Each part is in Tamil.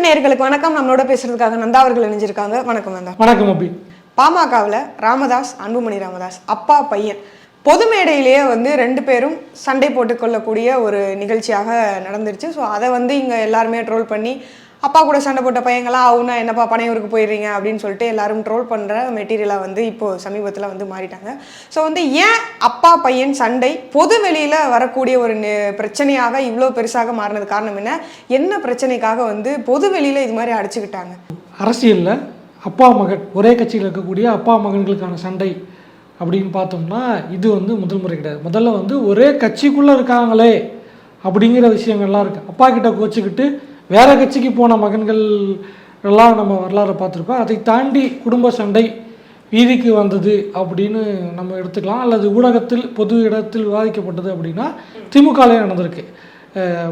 நேயர்களுக்கு வணக்கம். நம்மளோட பேசுறதுக்காக நந்தா அவர்கள் இணைஞ்சிருக்காங்க. வணக்கம் நந்தா. வணக்கம் அபி. பாமகவில் ராமதாஸ், அன்புமணி ராமதாஸ் அப்பா பையன் பொது மேடையிலேயே ரெண்டு பேரும் சண்டை போட்டுக்கொள்ளக்கூடிய ஒரு நிகழ்ச்சியாக நடந்துருச்சு. ஸோ அதை இங்கே எல்லாருமே ட்ரோல் பண்ணி அப்பா கூட சண்டை போட்ட பையங்களாம் ஆகுனா என்னப்பா பனையூருக்கு போயிடுறீங்க அப்படின்னு சொல்லிட்டு எல்லாரும் ட்ரோல் பண்ணுற மெட்டீரியலாக இப்போது சமீபத்தில் மாறிட்டாங்க. ஸோ ஏன் அப்பா பையன் சண்டை பொது வெளியில் வரக்கூடிய ஒரு பிரச்சனையாக இவ்வளோ பெருசாக மாறினது காரணம் என்ன பிரச்சனைக்காக பொது வெளியில் இது மாதிரி அடிச்சுக்கிட்டாங்க? அரசியலில் அப்பா மகன் ஒரே கட்சியில் இருக்கக்கூடிய அப்பா மகன்களுக்கான சண்டை அப்படின்னு பார்த்தோம்னா இது முதல் முறை கிடையாது. முதல்ல ஒரே கட்சிக்குள்ளே இருக்காங்களே அப்படிங்கிற விஷயங்கள்லாம் இருக்குது. அப்பா கிட்ட கோச்சிக்கிட்டு வேறு கட்சிக்கு போன மகன்கள் எல்லாம் நம்ம வரலாறு பார்த்துருக்கோம். அதை தாண்டி குடும்ப சண்டை வீதிக்கு வந்தது அப்படின்னு நம்ம எடுத்துக்கலாம். அல்லது ஊடகத்தில் பொது இடத்தில் விவாதிக்கப்பட்டது அப்படின்னா திமுகலே நடந்திருக்கு.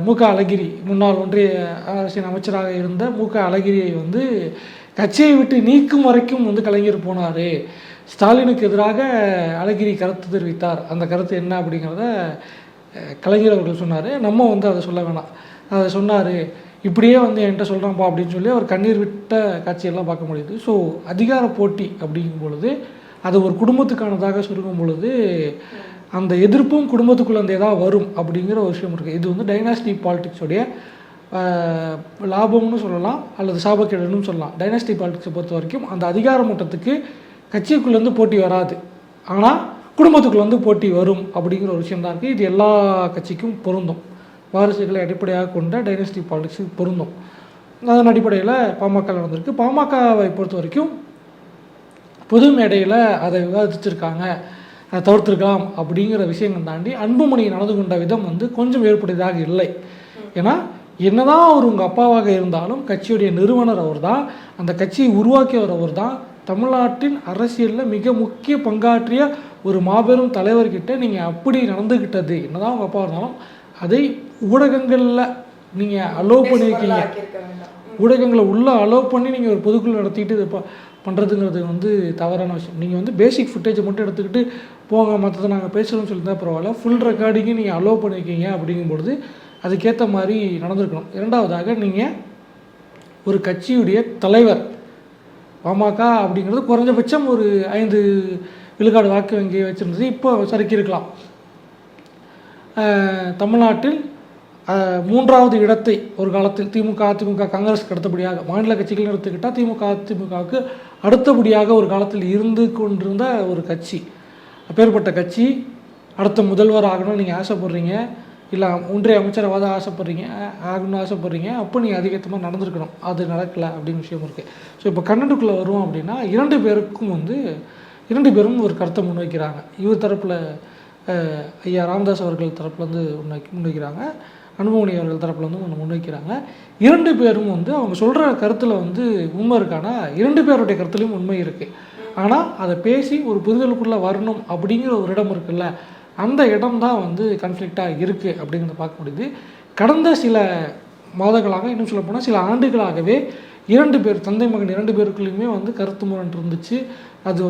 மு க அழகிரி, முன்னாள் ஒன்றிய அரசின் அமைச்சராக இருந்த மு க அழகிரியை கட்சியை விட்டு நீக்கும் வரைக்கும் கலைஞர் போனார். ஸ்டாலினுக்கு எதிராக அழகிரி கருத்து தெரிவித்தார். அந்த கருத்து என்ன அப்படிங்கிறத கலைஞர் அவர்கள் சொன்னார். நம்ம அதை சொல்ல வேணாம். அதை சொன்னார், இப்படியே என்கிட்ட சொல்கிறான்ப்பா அப்படின்னு சொல்லி அவர் கண்ணீர் விட்ட காட்சியெல்லாம் பார்க்க முடியுது. ஸோ அதிகார போட்டி அப்படிங்கும் பொழுது அது ஒரு குடும்பத்துக்கானதாக சுருங்கும் பொழுது அந்த எதிர்ப்பும் குடும்பத்துக்குள்ளே ஏதாவது வரும் அப்படிங்கிற ஒரு விஷயம் இருக்குது. இது டைனாஸ்டி பாலிடிக்ஸோடைய லாபம்னு சொல்லலாம், அல்லது சாபக்கேடுன்னு சொல்லலாம். டைனாஸ்டி பாலிடிக்ஸை பொறுத்த வரைக்கும் அந்த அதிகார மட்டத்துக்கு கட்சிக்குள்ளேருந்து போட்டி வராது, ஆனால் குடும்பத்துக்குள்ளே போட்டி வரும் அப்படிங்கிற ஒரு விஷயம் தான் இருக்குது. இது எல்லா கட்சிக்கும் பொருந்தும். வாரிசுகளை அடிப்படையாக கொண்ட டைனஸ்டி பாலிடிக்ஸுக்கு பொருந்தும். அதன் அடிப்படையில் பாமக நடந்திருக்கு. பாமகவை பொறுத்த வரைக்கும் பொது மேடையில் அதை விவாதிச்சிருக்காங்க, அதை தவிர்த்திருக்கலாம் அப்படிங்கிற விஷயங்கள் தாண்டி அன்புமணி நடந்து கொண்ட விதம் கொஞ்சம் ஏற்புடையதாக இல்லை. ஏன்னா என்னதான் அவர் உங்கள் அப்பாவாக இருந்தாலும் கட்சியுடைய நிறுவனர் அவர் தான், அந்த கட்சியை உருவாக்கியவர் அவர் தான், தமிழ்நாட்டின் அரசியலில் மிக முக்கிய பங்காற்றிய ஒரு மாபெரும் தலைவர்கிட்ட நீங்கள் அப்படி நடந்துக்கிட்டது என்னதான் உங்கள் அப்பா இருந்தாலும் அதை ஊடகங்களில் நீங்கள் அலோவ் பண்ணியிருக்கீங்க. ஊடகங்களை உள்ளே அலோவ் பண்ணி நீங்கள் ஒரு பொதுக்குழு நடத்திக்கிட்டு இது பண்ணுறதுங்கிறது தவறான விஷயம். நீங்கள் பேசிக் ஃபுட்டேஜை மட்டும் எடுத்துக்கிட்டு போங்க, மற்றதை நாங்கள் பேசுகிறோம்னு சொல்லி தான் பரவாயில்ல. ஃபுல் ரெக்கார்டிங்கு நீங்கள் அலோவ் பண்ணியிருக்கீங்க அப்படிங்கும்பொழுது அதுக்கேற்ற மாதிரி நடந்திருக்கணும். இரண்டாவதாக நீங்கள் ஒரு கட்சியுடைய தலைவர், பாமக அப்படிங்கிறது குறைஞ்சபட்சம் ஒரு 5 விழுக்காடு வாக்கு வங்கி வச்சுருந்தது, இப்போ சறுக்கியிருக்கலாம். தமிழ்நாட்டில் 3வது இடத்தை ஒரு காலத்தில் திமுக, அதிமுக, காங்கிரஸ்க்கு அடுத்தபடியாக மாநில கட்சிகள் எடுத்துக்கிட்டால் திமுக, அதிமுகவுக்கு அடுத்தபடியாக ஒரு காலத்தில் இருந்து கொண்டிருந்த ஒரு கட்சி. அப்பேற்பட்ட கட்சி அடுத்த முதல்வர் ஆகணும்னு நீங்கள் ஆசைப்படுறீங்க, இல்லை ஒன்றிய அமைச்சரவாத ஆகணும்னு ஆசைப்படுறீங்க. அப்போ நீங்கள் அதிகமாக நடந்திருக்கணும். அது நடக்கலை அப்படின்னு விஷயம் இருக்குது. ஸோ இப்போ கண்டென்ட்டுக்குள்ளே வருவோம் அப்படின்னா 2 பேருக்கும் 2 பேரும் ஒரு கருத்தை முன்வைக்கிறாங்க. இவர் தரப்பில் ஐயா ராமதாஸ் அவர்கள் தரப்புலேருந்து முன்வைக்கிறாங்க, அன்புமணி அவர்கள் தரப்புலேருந்து ஒன்று முன்வைக்கிறாங்க. 2 பேரும் அவங்க சொல்கிற கருத்தில் உண்மை இருக்கானா, 2 பேருடைய கருத்துலேயும் உண்மை இருக்குது. ஆனால் அதை பேசி ஒரு புரிதலுக்குள்ளே வரணும் அப்படிங்கிற ஒரு இடம் இருக்குல்ல, அந்த இடம் தான் கான்ஃப்ளிக்டாக இருக்குது அப்படிங்கிறத பார்க்க முடியுது. கடந்த சில மாதங்களாக, இன்னும் சொல்ல போனால் சில ஆண்டுகளாகவே 2 பேர் தந்தை மகன் 2 பேருக்குள்ளேயுமே கருத்து முரண் இருந்துச்சு. அது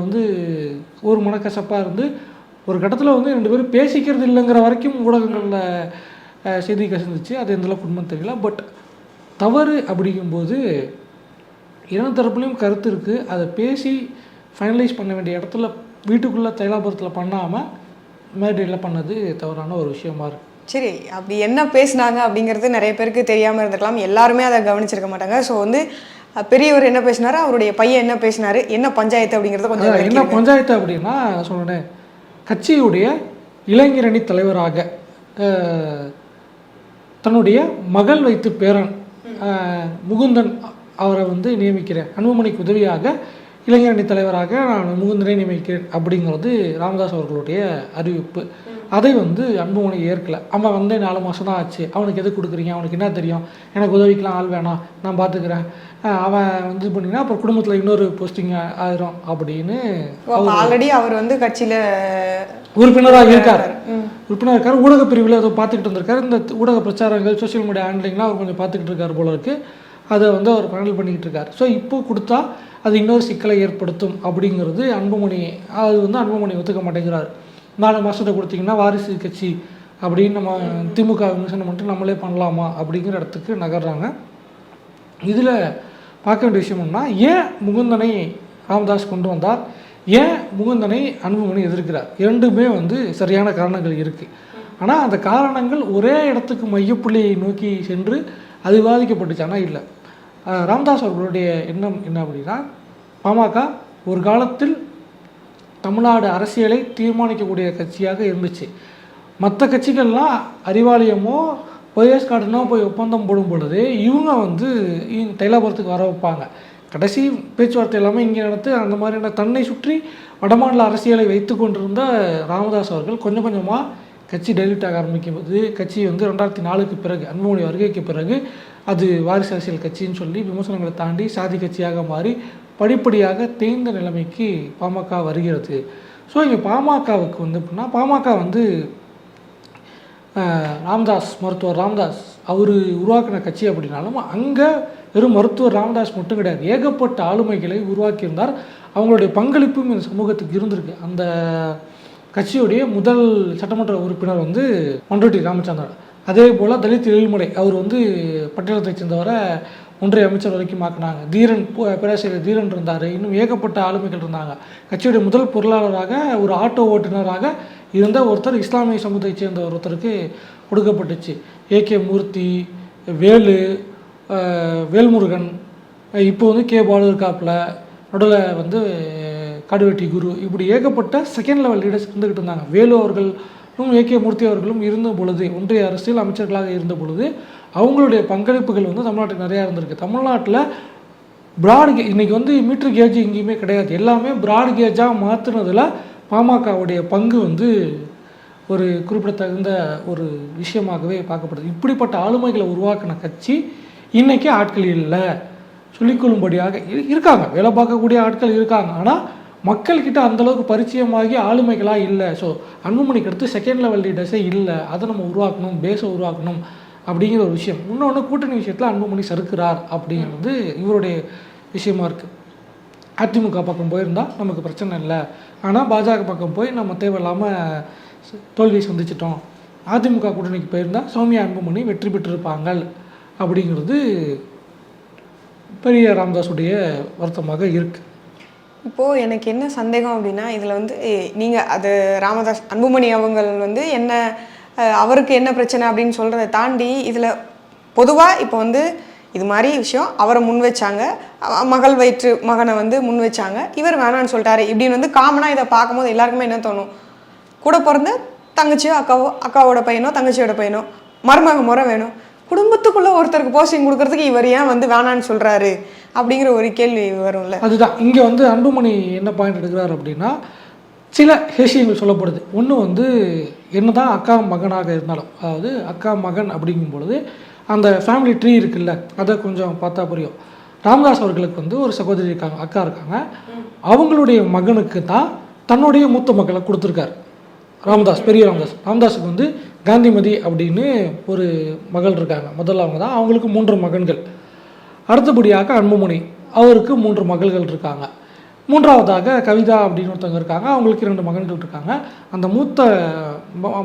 ஒரு மனக்கசப்பாக இருந்து ஒரு கட்டத்தில் 2 பேரும் பேசிக்கிறது இல்லைங்கிற வரைக்கும் ஊடகங்களில் செய்தி கசிந்துச்சு. அது எந்தளவுக்கு உண்மை தெரியல. பட் தவறு அப்படிங்கும்போது 2 தரப்புலையும் கருத்து இருக்குது. அதை பேசி ஃபைனலைஸ் பண்ண வேண்டிய இடத்துல வீட்டுக்குள்ளே தைலாபுரத்தில் பண்ணாமல் மேடையில் பண்ணது தவறான ஒரு விஷயமா இருக்குது. சரி, அப்படி என்ன பேசினாங்க அப்படிங்கிறது நிறைய பேருக்கு தெரியாமல் இருந்திருக்கலாம். எல்லாருமே அதை கவனிச்சிருக்க மாட்டாங்க. ஸோ பெரியவர் என்ன பேசினாரு, அவருடைய பையன் என்ன பேசினாரு, என்ன பஞ்சாயத்து அப்படிங்கிறத கொஞ்சம் என்ன பஞ்சாயத்து அப்படின்னா சொன்னேன். கட்சியுடைய இளைஞரணி தலைவராக தன்னுடைய மகள் வைத்து பேரன் முகுந்தன் அவரை நியமிக்கிறேன், அன்புமணிக்கு உதவியாக இளைஞரணி தலைவராக நான் முகுந்தனை நியமிக்கிறேன் அப்படிங்கிறது ராமதாஸ் அவர்களுடைய அறிவிப்பு. அதை அன்புமணி ஏற்கலை. அவன் 4 மாதம் தான் ஆச்சு, அவனுக்கு எது கொடுக்குறீங்க, அவனுக்கு என்ன தெரியும், எனக்கு உதவிக்கலாம் ஆள் வேணாம், நான் பார்த்துக்கிறேன், அவன் இது பண்ணிங்கன்னா அப்புறம் குடும்பத்தில் இன்னொரு போஸ்டிங் ஆயிரும் அப்படின்னு ஆல்ரெடி அவர் கட்சியில் உறுப்பினராக இருக்கார். ஊடக பிரிவில் அதை பார்த்துக்கிட்டு வந்திருக்காரு. இந்த ஊடக பிரச்சாரங்கள், சோசியல் மீடியா ஹேண்ட்லிங்லாம் அவர் கொஞ்சம் பார்த்துக்கிட்டு இருக்கார் போல இருக்குது. அதை அவர் ஹேண்டில் பண்ணிக்கிட்டு இருக்கார். ஸோ இப்போ கொடுத்தா அது இன்னொரு சிக்கலை ஏற்படுத்தும் அப்படிங்கிறது அன்புமணி அன்புமணி ஒத்துக்க மாட்டேங்கிறார். 4 மாதத்தை கொடுத்தீங்கன்னா வாரிசு கட்சி அப்படின்னு நம்ம திமுக விமர்சனம் பண்ணிட்டு நம்மளே பண்ணலாமா அப்படிங்கிற இடத்துக்கு நகர்றாங்க. இதில் பார்க்க வேண்டிய விஷயம் என்னன்னா, ஏன் முகுந்தனை ராமதாஸ் கொண்டு வந்தார், ஏன் முகுந்தனை அன்புமணி எதிர்க்கிறார், இரண்டுமே வந்து சரியான காரணங்கள் இருக்குது. ஆனால் அந்த காரணங்கள் ஒரே இடத்துக்கு மையப்புள்ளியை நோக்கி சென்று அது விவாதிக்கப்பட்டுச்சு. ஆனால் இல்லை, ராமதாஸ் அவர்களுடைய எண்ணம் என்ன அப்படின்னா, பாமக ஒரு காலத்தில் தமிழ்நாடு அரசியலை தீர்மானிக்கக்கூடிய கட்சியாக இருந்துச்சு. மற்ற கட்சிகள்லாம் அறிவாலயமோ ஒய்எஸ் கார்டுனோ போய் ஒப்பந்தம் போடும் பொழுது இவங்க வந்து தைலாபுரத்துக்கு வர வைப்பாங்க. கடைசி பேச்சுவார்த்தை எல்லாமே இங்கே நடத்து அந்த மாதிரியான தன்னை சுற்றி வடமாநில அரசியலை வைத்து கொண்டிருந்த ராமதாஸ் அவர்கள் கொஞ்சம் கொஞ்சமாக கட்சி டைல்யூட் ஆக ஆரம்பிக்கும் போது, கட்சி வந்து 2004க்கு பிறகு அன்புமணி வருகைக்கு பிறகு அது வாரிசு அரசியல் கட்சின்னு சொல்லி விமர்சனங்களை தாண்டி சாதி கட்சியாக மாறி படிப்படியாக தேய்ந்த நிலைமைக்கு பாமக வருகிறது. ஸோ இங்கே பாமகவுக்கு வந்து எப்படின்னா, பாமக வந்து மருத்துவர் ராமதாஸ் அவர் உருவாக்கின கட்சி அப்படின்னாலும் அங்கே வெறும் மருத்துவர் ராமதாஸ் மட்டும் கிடையாது, ஏகப்பட்ட ஆளுமைகளை உருவாக்கியிருந்தார். அவங்களுடைய பங்களிப்பும் இந்த சமூகத்துக்கு இருந்திருக்கு. அந்த கட்சியுடைய முதல் சட்டமன்ற உறுப்பினர் வந்து மன்றோட்டி ராமச்சந்திரன். அதே போல் தலித் எழில்மலை அவர் வந்து பட்டியலத்தை சேர்ந்தவரை ஒன்றிய அமைச்சர் வரைக்கும் ஆக்கினாங்க. தீரன் பேராசிரியர் தீரன் இருந்தார். இன்னும் ஏகப்பட்ட ஆளுமைகள் இருந்தாங்க. கட்சியுடைய முதல் பொருளாளராக ஒரு ஆட்டோ ஓட்டுநராக இருந்த ஒருத்தர் இஸ்லாமிய சமூகத்தை சேர்ந்த ஒருத்தருக்கு கொடுக்கப்பட்டுச்சு. ஏகே மூர்த்தி, வேல்முருகன், இப்போ வந்து கே பாலு இருக்காப்பில், நடுவில் வந்து காடுவெட்டி குரு, இப்படி ஏகப்பட்ட செகண்ட் லெவல் லீடர்ஸ் இருந்துக்கிட்டு இருந்தாங்க. வேலு அவர்களும் ஏகே மூர்த்தி அவர்களும் இருந்த பொழுது, ஒன்றிய அரசியல் அமைச்சர்களாக இருந்த பொழுது அவங்களுடைய பங்களிப்புகள் வந்து தமிழ்நாட்டுக்கு நிறையா இருந்திருக்கு. தமிழ்நாட்டில் இன்றைக்கி வந்து மீட்ரு கேஜ் எங்கேயுமே கிடையாது, எல்லாமே ப்ராட் கேஜாக மாற்றினதில் பாமகவுடைய பங்கு வந்து ஒரு குறிப்பிடத்தகுந்த ஒரு விஷயமாகவே பார்க்கப்படுது. இப்படிப்பட்ட ஆளுமைகளை உருவாக்கின கட்சி இன்றைக்கி ஆட்கள் இல்லை சொல்லிக்கொள்ளும்படியாக இருக்காங்க, வேலை பார்க்கக்கூடிய ஆட்கள் இருக்காங்க. ஆனால் மக்கள்கிட்ட அந்தளவுக்கு பரிச்சயமாகி ஆளுமைகளாக இல்லை. ஸோ அன்புமணிக்கு அடுத்து செகண்ட் லெவல் லீடர்ஸே இல்லை, அதை நம்ம உருவாக்கணும், பேஸை உருவாக்கணும் அப்படிங்கிற ஒரு விஷயம். இன்னொன்று, கூட்டணி விஷயத்தில் அன்புமணி சறுக்கிறார் அப்படிங்கிறது இவருடைய விஷயமா இருக்குது. அதிமுக பக்கம் போயிருந்தால் நமக்கு பிரச்சனை இல்லை, ஆனால் பாஜக பக்கம் போய் நம்ம தேவையில்லாமல் தோல்வியை சந்திச்சிட்டோம், அதிமுக கூட்டணிக்கு போயிருந்தால் சௌமியா அன்புமணி வெற்றி பெற்றிருப்பாங்க அப்படிங்கிறது பெரிய ராமதாஸுடைய வருத்தமாக இருக்குது. இப்போது எனக்கு என்ன சந்தேகம் அப்படின்னா, இதில் வந்து நீங்கள் அது ராமதாஸ் அன்புமணி அவங்கள் வந்து என்ன அவருக்கு என்ன பிரச்சனை அப்படின்னு சொல்கிறத தாண்டி இதில் பொதுவாக இப்போ வந்து இது மாதிரி விஷயம் அவரை முன் வச்சாங்க, மகள் வயிற்று மகனை வந்து முன் வச்சாங்க, இவர் வேணான்னு சொல்லிட்டாரு இப்படின்னு வந்து காமனாக இதை பார்க்கும்போது எல்லாருக்குமே என்ன தோணும், கூட பிறந்த தங்கச்சியோ அக்காவோட பையனோ தங்கச்சியோட பையனோ மருமக முறை வேணும், குடும்பத்துக்குள்ளே ஒருத்தருக்கு போஸ்டிங் கொடுக்கறதுக்கு இவர் ஏன் வந்து வேணான்னு சொல்கிறாரு அப்படிங்கிற ஒரு கேள்வி வரும்ல. அதுதான் இங்கே வந்து அன்புமணி என்ன பாயிண்ட் எடுக்கிறார் அப்படின்னா, சில விஷயங்கள் சொல்லப்படுது. ஒன்று வந்து என்ன தான் அக்கா மகனாக இருந்தாலும், அதாவது அக்கா மகன் அப்படிங்கும் பொழுது அந்த ஃபேமிலி ட்ரீ இருக்குல்ல, அதை கொஞ்சம் பார்த்தா புரியும். ராமதாஸ் அவர்களுக்கு வந்து ஒரு சகோதரி இருக்காங்க, அக்கா இருக்காங்க. அவங்களுடைய மகனுக்கு தான் தன்னுடைய மூத்த மக்களை கொடுத்துருக்காரு ராமதாஸ், பெரிய ராமதாஸுக்கு வந்து காந்திமதி அப்படின்னு ஒரு மகள் இருக்காங்க, முதல்ல அவங்க தான். அவங்களுக்கு 3 மகன்கள். அடுத்தபடியாக அன்புமணி, அவருக்கு 3 மகள்கள் இருக்காங்க. மூன்றாவதாக கவிதா அப்படின்னு ஒருத்தவங்க இருக்காங்க, அவங்களுக்கு 2 மகன்கள் இருக்காங்க. அந்த மூத்த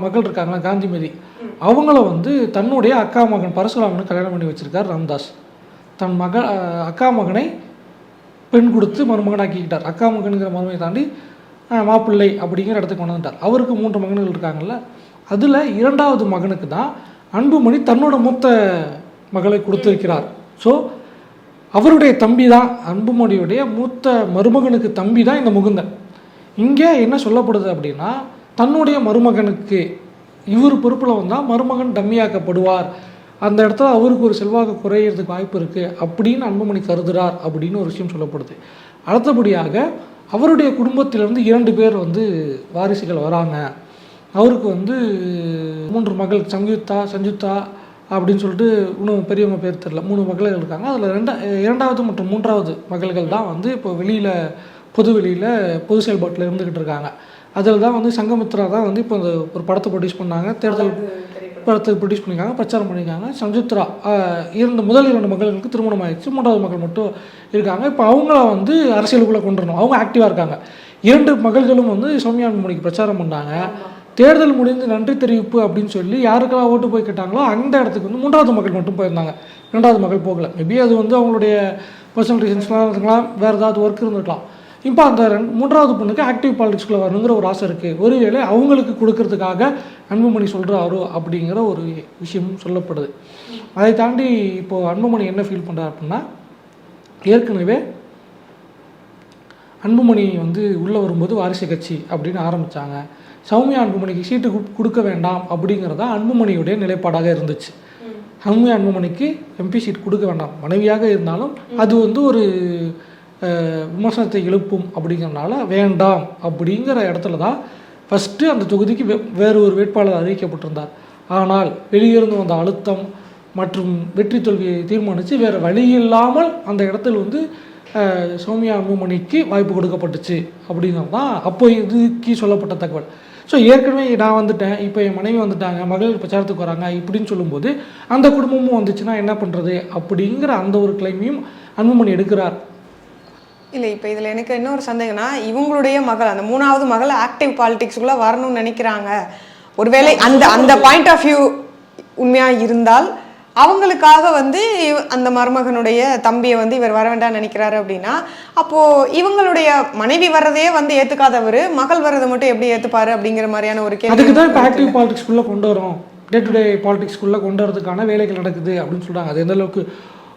மகள் இருக்காங்களா காந்திமதி, அவங்கள வந்து தன்னுடைய அக்கா மகன் பரசுராமனுக்கு கல்யாணம் பண்ணி வச்சுருக்கார் ராமதாஸ். தன் அக்கா மகனை பெண் கொடுத்து மருமகனாக்கிக்கிட்டார். அக்கா மகனுங்கிற மருமையை தாண்டி மாப்பிள்ளை அப்படிங்கிற இடத்துக்கு வந்துட்டார். அவருக்கு 3 மகன்கள் இருக்காங்கல்ல, அதில் 2வது மகனுக்கு தான் அன்புமணி தன்னோட மூத்த மகளை கொடுத்திருக்கிறார். ஸோ அவருடைய தம்பி தான், அன்புமணியுடைய மூத்த மருமகனுக்கு தம்பி தான் இந்த முகுந்தன். இங்கே என்ன சொல்லப்படுது அப்படின்னா, தன்னுடைய மருமகனுக்கு இவர் பொறுப்பில் வந்தால் மருமகன் டம்மியாக்கப்படுவார், அந்த இடத்துல அவருக்கு ஒரு செல்வாக்கு குறையிறதுக்கு வாய்ப்பு இருக்குது அப்படின்னு அன்புமணி கருதுகிறார் அப்படின்னு ஒரு விஷயம் சொல்லப்படுது. அடுத்தபடியாக அவருடைய குடும்பத்திலேருந்து 2 பேர் வந்து வாரிசுகள் வராங்க. அவருக்கு வந்து 3 மகள், சஞ்சுத்தா அப்படின்னு சொல்லிட்டு இன்னும் பெரியவங்க பேர் தெரியல, 3 மகள்கள் இருக்காங்க. அதில் 2வது மற்றும் 3வது மகள்கள் தான் வந்து இப்போ பொது செயல்பாட்டில் இருந்துக்கிட்டு இருக்காங்க. அதில் தான் வந்து சங்கமித்ரா தான் வந்து இப்போ ஒரு படத்தை ப்ரொடியூஸ் பண்ணாங்க, தேர்தல் படத்தை ப்ரொடியூஸ் பண்ணியிருக்காங்க, பிரச்சாரம் பண்ணியிருக்காங்க. சஞ்சுத்ரா முதல் 2 மகள்களுக்கு திருமணம் ஆகிடுச்சு, 3வது மகள் மட்டும் இருக்காங்க. இப்போ அவங்கள வந்து அரசியலுக்குள்ளே கொண்டு வரணும், அவங்க ஆக்டிவாக இருக்காங்க. 2 மகள்களும் வந்து சௌமியா அன்புமணிக்கு பிரச்சாரம் பண்ணாங்க. தேர்தல் முடிந்து நன்றி தெரிவிப்பு அப்படின்னு சொல்லி யாருக்கெல்லாம் ஓட்டு போய் கேட்டாங்களோ அந்த இடத்துக்கு வந்து 3வது மகள் மட்டும் போயிருந்தாங்க. இரண்டாவது மகள் போகலை. மேபி அது வந்து அவங்களுடைய பர்சனல் ரீசன்ஸ்லாம் இருக்கலாம், வேறு ஏதாவது ஒர்க் இருந்துருக்கலாம். இப்போ அந்த மூன்றாவது பொண்ணுக்கு ஆக்டிவ் பாலிடிக்ஸ்குள்ளே வரணுங்கிற ஒரு ஆசை இருக்குது. ஒருவேளை அவங்களுக்கு கொடுக்கறதுக்காக அன்புமணி சொல்கிறாரோ அப்படிங்கிற ஒரு விஷயமும் சொல்லப்படுது. அதை தாண்டி இப்போது அன்புமணி என்ன ஃபீல் பண்ணுறாரு அப்படின்னா, ஏற்கனவே அன்புமணி வந்து உள்ளே வரும்போது வாரிசு கட்சி அப்படின்னு ஆரம்பித்தாங்க. சௌமியா அன்புமணிக்கு சீட்டு கொடுக்க வேண்டாம் அப்படிங்கிறதா அன்புமணியுடைய நிலைப்பாடாக இருந்துச்சு. சௌமியா அன்புமணிக்கு எம்பி சீட் கொடுக்க வேண்டாம், மனைவியாக இருந்தாலும் அது வந்து ஒரு விமர்சனத்தை எழுப்பும் அப்படிங்கிறனால வேண்டாம் அப்படிங்கிற இடத்துல தான் ஃபஸ்ட்டு அந்த தொகுதிக்கு வேறு ஒரு வேட்பாளர் அறிவிக்கப்பட்டிருந்தார். ஆனால் வெளியிருந்து வந்த அழுத்தம் மற்றும் வெற்றி தோல்வியை தீர்மானித்து வேறு வழி இல்லாமல் அந்த இடத்துல வந்து சௌமியா அன்புமணிக்கு வாய்ப்பு கொடுக்கப்பட்டுச்சு அப்படிங்கிறது தான் அப்போ இதுக்கு சொல்லப்பட்ட தகவல். ஸோ ஏற்கனவே நான் வந்துட்டேன், இப்போ என் மனைவி வந்துட்டாங்க, மகள் பிரச்சாரத்துக்கு வராங்க இப்படின்னு சொல்லும்போது அந்த குடும்பமும் வந்துச்சுன்னா என்ன பண்ணுறது அப்படிங்கிற அந்த ஒரு கிளைமையும் அன்புமணி எடுக்கிறார். இல்லை, இப்போ இதில் எனக்கு இன்னொரு சந்தேகம்னா, இவங்களுடைய மகள் அந்த மூணாவது மகள் ஆக்டிவ் பாலிடிக்ஸ்குள்ளே வரணும்னு நினைக்கிறாங்க. ஒருவேளை அந்த அந்த பாயிண்ட் ஆஃப் வியூ உண்மையாக இருந்தால் அவங்களுக்காக வந்து அந்த மருமகனுடைய தம்பியை வந்து இவர் வர வேண்டாம்னு நினைக்கிறாரு அப்படின்னா, அப்போது இவங்களுடைய மனைவி வர்றதையே வந்து ஏற்றுக்காதவர் மகள் வர்றதை மட்டும் எப்படி ஏற்றுப்பாரு அப்படிங்கிற மாதிரியான ஒரு கேள்வி. அதுக்கு தான் இப்போ ஆக்டிவ் பாலிடிக்ஸ்குள்ளே கொண்டு வரோம், டே டு டே பாலிடிக்ஸ்குள்ளே கொண்டு வரதுக்கான வேலைகள் நடக்குது அப்படின்னு சொல்கிறாங்க. அது எந்த அளவுக்கு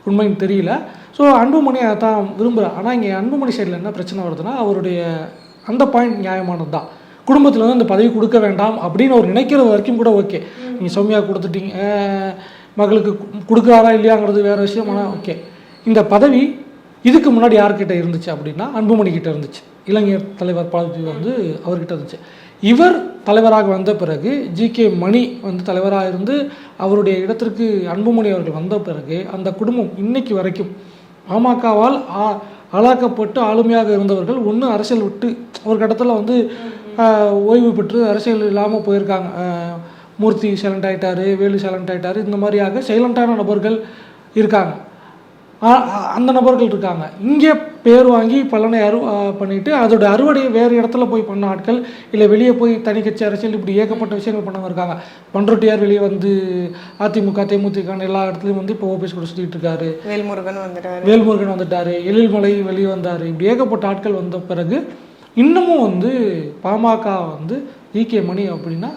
உண்மைன்னு தெரியல. ஸோ அன்புமணி அதை தான் விரும்புகிறார். ஆனால் இங்கே அன்புமணி சைடில் என்ன பிரச்சனை வருதுன்னா, அவருடைய அந்த பாயிண்ட் நியாயமானது தான். குடும்பத்தில் வந்து அந்த பதவி கொடுக்க வேண்டாம் அப்படின்னு அவர் நினைக்கிற வரைக்கும் கூட ஓகே. நீங்கள் சௌமியா கொடுத்துட்டீங்க, மகளுக்கு கொடுக்குறாரா இல்லையாங்கிறது வேறு விஷயம். ஆனால் ஓகே, இந்த பதவி இதுக்கு முன்னாடி யார்கிட்ட இருந்துச்சு அப்படின்னா அன்புமணி கிட்ட இருந்துச்சு. இளைஞர் தலைவர் பதவி வந்து அவர்கிட்ட இருந்துச்சு. இவர் தலைவராக வந்த பிறகு ஜிகே மணி வந்து தலைவராக இருந்து அவருடைய இடத்திற்கு அன்புமணி அவர்கள் வந்த பிறகு அந்த குடும்பம் இன்னைக்கு வரைக்கும் பாமகவால் ஆளாக்கப்பட்டு ஆளுமையாக இருந்தவர்கள் ஒன்று அரசியல் விட்டு ஒரு கட்டத்தில் வந்து ஓய்வு பெற்று அரசியல் இல்லாமல் போயிருக்காங்க. மூர்த்தி சைலண்ட் ஆகிட்டார், வேலு சைலண்ட் ஆகிட்டார், இந்த மாதிரியாக சைலண்டான நபர்கள் இருக்காங்க. அந்த நபர்கள் இருக்காங்க. இங்கே பேர் வாங்கி பலனை பண்ணிவிட்டு அதோட அறுவடையை வேறு இடத்துல போய் பண்ண ஆட்கள், இல்லை வெளியே போய் தனி கட்சி அரசியல் இப்படி ஏகப்பட்ட விஷயங்கள் பண்ணவங்க இருக்காங்க. பண்ருட்டியார் வெளியே வந்து அதிமுக தேமுதிகன்னு எல்லா இடத்துலையும் வந்து இப்போ ஓபிஎஸ் கூட சுற்றிட்டு இருக்காரு. வேல்முருகன் வந்துட்டார், எழில்மலை வெளியே வந்தார். இப்படி ஏகப்பட்ட ஆட்கள் வந்த பிறகு இன்னமும் வந்து பாமக வந்து ஜிகே மணி அப்படின்னா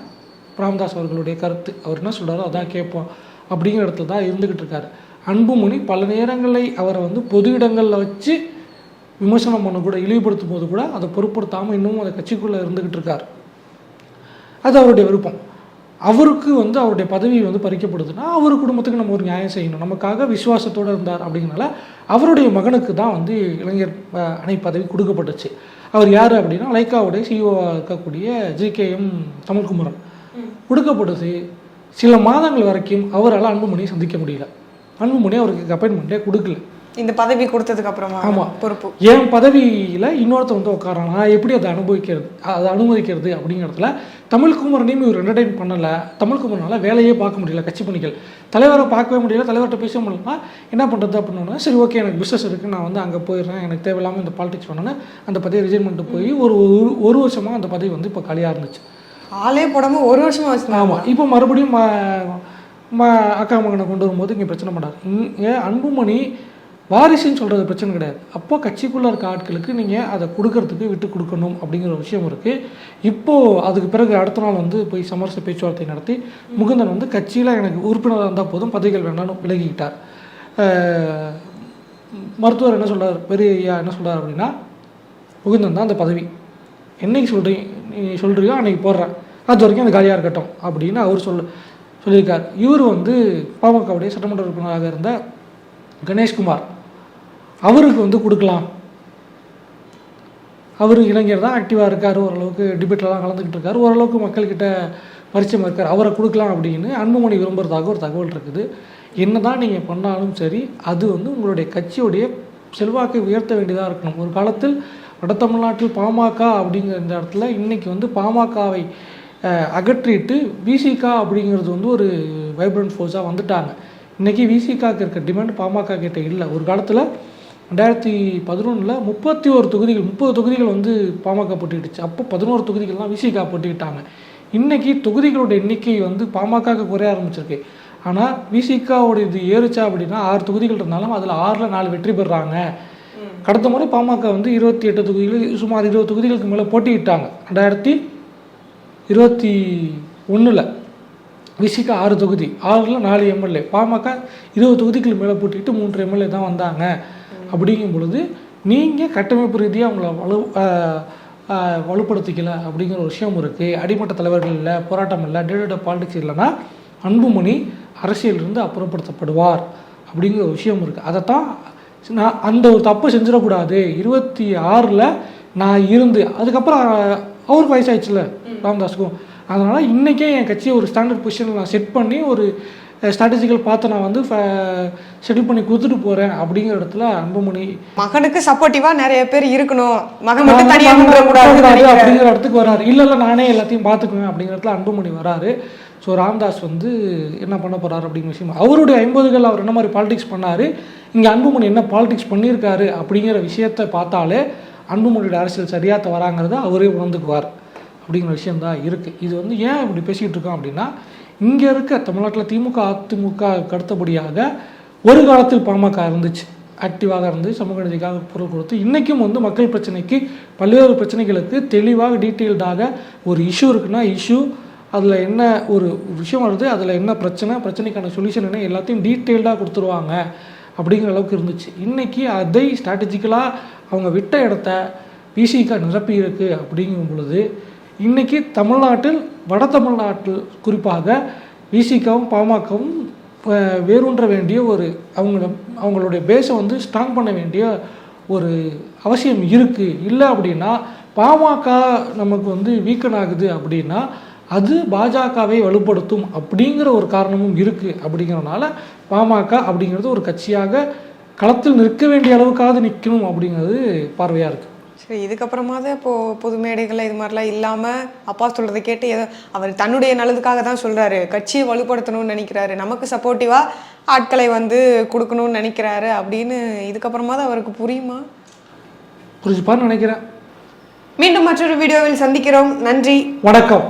ராமதாஸ் அவர்களுடைய கருத்து, அவர் என்ன சொல்கிறாரோ அதான் கேட்போம் அப்படிங்கிற இடத்துல தான் இருந்துக்கிட்டு இருக்காரு. அன்புமணி பல நேரங்களில் அவரை வந்து பொது இடங்களில் வச்சு விமர்சனம் பண்ண கூட, இழிவுபடுத்தும் போது கூட அதை பொருட்படுத்தாமல் இன்னமும் அந்த கட்சிக்குள்ளே இருந்துக்கிட்டு இருக்கார். அது அவருடைய விருப்பம். அவருக்கு வந்து அவருடைய பதவி வந்து பறிக்கப்படுதுன்னா அவர் குடும்பத்துக்கு நம்ம ஒரு நியாயம் செய்யணும். நமக்காக விசுவாசத்தோடு இருந்தார் அப்படிங்கிறனால அவருடைய மகனுக்கு தான் வந்து இளைஞர் அணை பதவி கொடுக்கப்பட்டுச்சு. அவர் யார் அப்படின்னா லைக்காவுடைய சிஇஓவாக இருக்கக்கூடிய ஜிகேஎம் தமிழ்குமரன் கொடுக்கப்பட்டது. சில மாதங்கள் வரைக்கும் அவரால் அன்புமணியை சந்திக்க முடியல. அன்புமணி அவருக்கு அப்பாயின்மெண்ட்டே கொடுக்கல. இந்த பதவி கொடுத்ததுக்கு அப்புறமா ஆமாம் பொறுப்பு என் பதவியில் இன்னொருத்த வந்து உட்காரானா எப்படி அதை அனுமதிக்கிறது அப்படிங்கிறதுல தமிழ்குமரனையும் இவர் என்டர்டைன் பண்ணலை. தமிழ்குமரனால் வேலையே பார்க்க முடியல, கட்சி பணிகள் தலைவரை பார்க்கவே முடியல, தலைவர்கிட்ட பேச முடியலன்னா என்ன பண்ணுறது அப்படின்னா, சரி ஓகே எனக்கு பிஸ்னஸ் இருக்குது, நான் வந்து அங்கே போயிடுறேன், எனக்கு தேவையில்லாமல் இந்த பாலிடிக்ஸ் பண்ணேன்னு அந்த பதவி ரிசைன் பண்ணிட்டு போய் ஒரு வருஷமாக அந்த பதவி வந்து இப்போ காலியாக இருந்துச்சு. ஆளே போடாமல் ஒரு வருஷமாக வச்சு. ஆமாம், இப்போ மறுபடியும் அக்கா மகனை கொண்டு வரும்போது இங்கே பிரச்சனை பண்ணார். இங்கே அன்புமணி வாரிசுன்னு சொல்கிறது பிரச்சனை கிடையாது. அப்போ கட்சிக்குள்ளே இருக்க ஆட்களுக்கு நீங்கள் அதை கொடுக்கறதுக்கு விட்டு கொடுக்கணும் அப்படிங்கிற ஒரு விஷயம் இருக்குது. இப்போது அதுக்கு பிறகு அடுத்த நாள் வந்து போய் சமரச பேச்சுவார்த்தை நடத்தி முகுந்தன் வந்து கட்சியில் எனக்கு உறுப்பினராக இருந்தால் போதும், பதவிகள் வேண்டாம்னு விலகிக்கிட்டார். மருத்துவர் என்ன சொல்கிறார், பெரிய ஐயா என்ன சொல்கிறார் அப்படின்னா, முகுந்தன் தான் அந்த பதவி என்னைக்கு சொல்கிறியோ அன்றைக்கி போடுறேன், அது வரைக்கும் அந்த காலியாக இருக்கட்டும் அப்படின்னு அவர் சொல்லியிருக்கார். இவர் வந்து பாமகவுடைய சட்டமன்ற உறுப்பினராக இருந்த கணேஷ்குமார் அவருக்கு வந்து கொடுக்கலாம். அவர் இளைஞர் தான், ஆக்டிவாக இருக்கார், ஓரளவுக்கு டிபேட்லலாம் கலந்துக்கிட்டு இருக்கார், ஓரளவுக்கு மக்கள்கிட்ட பரிச்சயமாக இருக்கார், அவரை கொடுக்கலாம் அப்படின்னு அன்புமணி விரும்புகிறதாக ஒரு தகவல் இருக்குது. என்ன தான் நீங்கள் பண்ணாலும் சரி, அது வந்து உங்களுடைய கட்சியுடைய செல்வாக்கை உயர்த்த வேண்டியதாக இருக்கணும். ஒரு காலத்தில் வட தமிழ்நாட்டில் பாமக அப்படிங்கிற இந்த இடத்துல இன்றைக்கி வந்து பாமகவை அகற்றிட்டு விசிகா அப்படிங்கிறது வந்து ஒரு வைப்ரண்ட் ஃபோர்ஸாக வந்துட்டாங்க. இன்றைக்கி விசிகாவுக்கு இருக்க டிமாண்ட் பாமக கிட்ட இல்லை. ஒரு காலத்தில் 2011 31 தொகுதிகள் 30 தொகுதிகள் வந்து பாமக போட்டிக்கிட்டுச்சு. அப்போ 11 தொகுதிகள்லாம் விசிகா போட்டிக்கிட்டாங்க. இன்றைக்கி தொகுதிகளோட எண்ணிக்கை வந்து பாமக குறைய ஆரம்பிச்சிருக்கு. ஆனால் விசிகாவோட இது ஏறுச்சா அப்படின்னா 6 தொகுதிகள் இருந்தாலும் அதில் 6ல் 4 வெற்றி பெறுறாங்க. கடந்த முறை பாமக வந்து 28 தொகுதிகள் சுமார் 20 தொகுதிகளுக்கு மேலே போட்டியிட்டாங்க. 2021 விசிகா 6 தொகுதி, 6ல் 4 எம்எல்ஏ, பாமக 20 தொகுதிகளுக்கு மேலே போட்டிட்டு 3 எம்எல்ஏ தான் வந்தாங்க. அப்படிங்கும் பொழுது நீங்கள் கட்டமைப்பு ரீதியாக அவங்கள வலுப்படுத்திக்கல அப்படிங்கிற ஒரு விஷயம் இருக்குது. அடிமட்ட தலைவர்கள் இல்லை, போராட்டம் இல்லை, டே டு டே பாலிடிக்ஸ் இல்லைன்னா அன்புமணி அரசியலிருந்து அப்புறப்படுத்தப்படுவார் அப்படிங்கிற ஒரு விஷயம் இருக்குது. அதைத்தான் நான் அந்த ஒரு தப்பு செஞ்சிடக்கூடாது. 26ல் நான் இருந்து அதுக்கப்புறம் அவருக்கு வயசாகிடுச்சுல ராமதாஸுக்கும், அதனால் இன்றைக்கே என் கட்சியை ஒரு ஸ்டாண்டர்ட் பொசிஷனில் நான் செட் பண்ணி ஒரு ஸ்ட்ராட்டஜிக்கல் பார்த்து நான் வந்து செட்டில் பண்ணி கொடுத்துட்டு போகிறேன் அப்படிங்கிற இடத்துல அன்புமணி மகனுக்கு சப்போர்ட்டிவாக நிறைய பேர் இருக்கணும், மகன் மட்டும் தனியாக அப்படிங்கிற இடத்துக்கு வராரு. இல்லை நானே எல்லாத்தையும் பார்த்துக்குவேன் அப்படிங்கிற இடத்துல அன்புமணி வராரு. ஸோ ராமதாஸ் வந்து என்ன பண்ண போகிறாரு அப்படிங்கிற விஷயம், அவருடைய 50கள் அவர் என்ன மாதிரி பாலிடிக்ஸ் பண்ணார், இங்கே அன்புமணி என்ன பாலிடிக்ஸ் பண்ணியிருக்காரு அப்படிங்கிற விஷயத்தை பார்த்தாலே அன்புமணியோட அரசியல் சரியாக வராங்கிறத அவரே உணர்ந்துக்குவார் அப்படிங்கிற விஷயந்தான் இருக்குது. இது வந்து ஏன் இப்படி பேசிக்கிட்டு இருக்கோம் அப்படின்னா, இங்கே இருக்க தமிழ்நாட்டில் திமுக அதிமுக அடுத்தபடியாக ஒரு காலத்தில் பாமக இருந்துச்சு, ஆக்டிவாக இருந்து சமூக நீதிக்காக பொருள் கொடுத்து, இன்றைக்கும் வந்து மக்கள் பிரச்சனைக்கு பல்வேறு பிரச்சனைகளுக்கு தெளிவாக டீட்டெயில்டாக ஒரு இஷ்யூ இருக்குன்னா இஷ்யூ, அதில் என்ன ஒரு விஷயம் வருது, அதில் என்ன பிரச்சனைக்கான சொல்யூஷன் என்ன எல்லாத்தையும் டீட்டெயில்டாக கொடுத்துருவாங்க அப்படிங்கிற அளவுக்கு இருந்துச்சு. இன்றைக்கி அதை ஸ்ட்ராட்டஜிக்கலாக அவங்க விட்ட இடத்த விசிகா நிரப்பி இருக்குது அப்படிங்கும் பொழுது இன்றைக்கி தமிழ்நாட்டில் வட தமிழ்நாட்டில் குறிப்பாக விசிகாவும் பாமகவும் வேரூன்ற வேண்டிய ஒரு அவங்களுடைய பேஸை வந்து ஸ்ட்ராங் பண்ண வேண்டிய ஒரு அவசியம் இருக்குது. இல்லை அப்படின்னா பாமக நமக்கு வந்து வீக்கன் ஆகுது அப்படின்னா அது பாஜகவை வலுப்படுத்தும் அப்படிங்கிற ஒரு காரணமும் இருக்குது. அப்படிங்கிறனால பாமக அப்படிங்கிறது ஒரு கட்சியாக களத்தில் நிற்க வேண்டிய அளவுக்காவது நிற்கணும் அப்படிங்கிறது பார்வையாக இருக்குது. சரி, இதுக்கப்புறமாவது இப்போது பொது மேடைகளில் இது மாதிரிலாம் இல்லாமல் அப்பா சொல்கிறத கேட்டு ஏதோ அவர் தன்னுடைய நல்லதுக்காக தான் சொல்கிறாரு, கட்சியை வலுப்படுத்தணும்னு நினைக்கிறாரு, நமக்கு சப்போர்ட்டிவாக ஆட்களை வந்து கொடுக்கணும்னு நினைக்கிறாரு அப்படின்னு இதுக்கப்புறமாவது அவருக்கு புரியுமா? புரிஞ்சுப்பான்னு நினைக்கிறேன். மீண்டும் மற்றொரு வீடியோவில் சந்திக்கிறோம். நன்றி, வணக்கம்.